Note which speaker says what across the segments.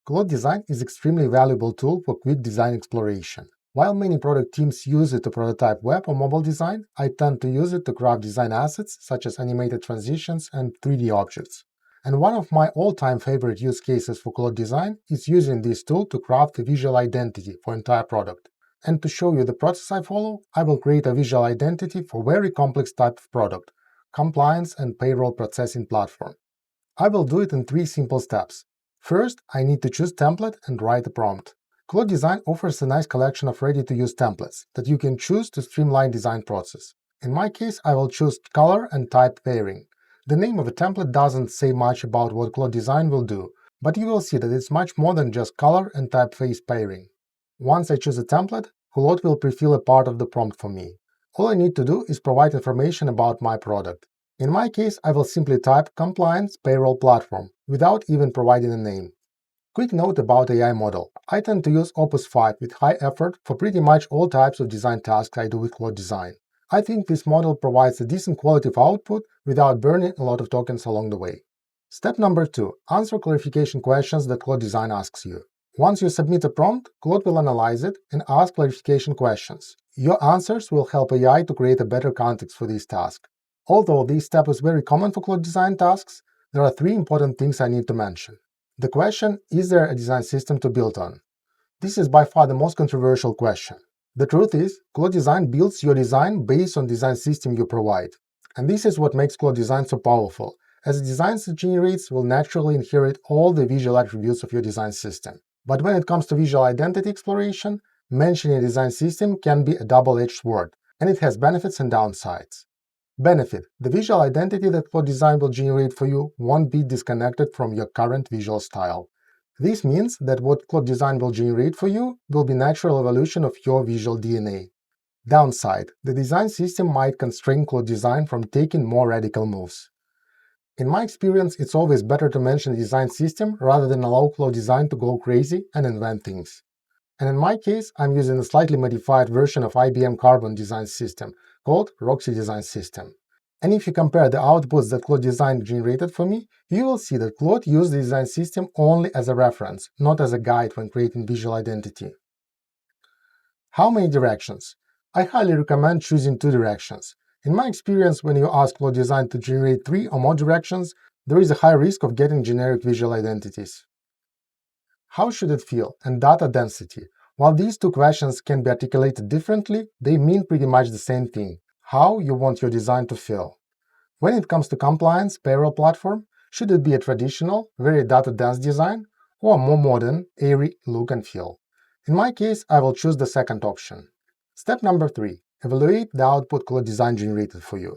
Speaker 1: Claude Design is an extremely valuable tool for quick design exploration. While many product teams use it to prototype web or mobile design, I tend to use it to craft design assets such as animated transitions and 3D objects. And one of my all-time favorite use cases for Claude Design is using this tool to craft a visual identity for entire product. And to show you the process I follow, I will create a visual identity for very complex type of product, compliance and payroll processing platform. I will do it in 3 simple steps. First, I need to choose template and write a prompt. Claude Design offers a nice collection of ready-to-use templates that you can choose to streamline design process. In my case, I will choose color and type pairing. The name of a template doesn't say much about what Claude Design will do, but you will see that it's much more than just color and typeface pairing. Once I choose a template, Claude will prefill a part of the prompt for me. All I need to do is provide information about my product. In my case, I will simply type Compliance Payroll Platform without even providing a name. Quick note about AI model. I tend to use Opus 5 with high effort for pretty much all types of design tasks I do with Claude Design. I think this model provides a decent quality of output without burning a lot of tokens along the way. Step number 2. Answer clarification questions that Claude Design asks you. Once you submit a prompt, Claude will analyze it and ask clarification questions. Your answers will help AI to create a better context for this task. Although this step is very common for Claude Design tasks, there are 3 important things I need to mention. The question, is there a design system to build on? This is by far the most controversial question. The truth is, Claude Design builds your design based on the design system you provide. And this is what makes Claude Design so powerful, as the designs it generates will naturally inherit all the visual attributes of your design system. But when it comes to visual identity exploration, mentioning a design system can be a double-edged sword, and it has benefits and downsides. Benefit: the visual identity that Claude Design will generate for you won't be disconnected from your current visual style. This means that what Claude Design will generate for you will be natural evolution of your visual DNA. Downside: the design system might constrain Claude Design from taking more radical moves. In my experience, it's always better to mention a design system rather than allow Claude Design to go crazy and invent things. And in my case, I'm using a slightly modified version of IBM Carbon design system called Roxy Design System. And if you compare the outputs that Claude Design generated for me, you will see that Claude used the design system only as a reference, not as a guide when creating visual identity. How many directions? I highly recommend choosing 2 directions. In my experience, when you ask Claude Design to generate 3 or more directions, there is a high risk of getting generic visual identities. How should it feel? And data density. While these 2 questions can be articulated differently, they mean pretty much the same thing: how you want your design to feel. When it comes to compliance payroll platform, should it be a traditional, very data-dense design, or a more modern, airy look and feel? In my case, I will choose the second option. Step number 3. Evaluate the output Claude Design generated for you.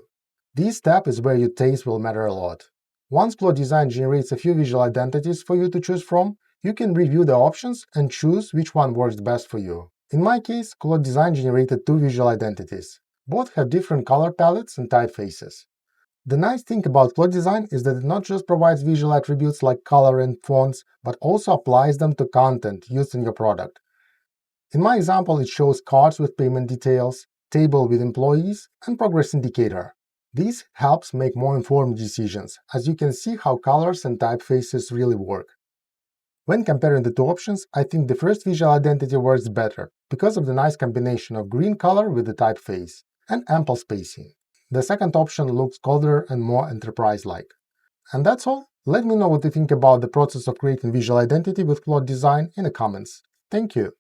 Speaker 1: This step is where your taste will matter a lot. Once Claude Design generates a few visual identities for you to choose from, you can review the options and choose which one works best for you. In my case, Claude Design generated 2 visual identities. Both have different color palettes and typefaces. The nice thing about Claude Design is that it not just provides visual attributes like color and fonts, but also applies them to content used in your product. In my example, it shows cards with payment details, table with employees, and progress indicator. This helps make more informed decisions, as you can see how colors and typefaces really work. When comparing the 2 options, I think the first visual identity works better because of the nice combination of green color with the typeface and ample spacing. The second option looks colder and more enterprise-like. And that's all. Let me know what you think about the process of creating visual identity with Claude Design in the comments. Thank you!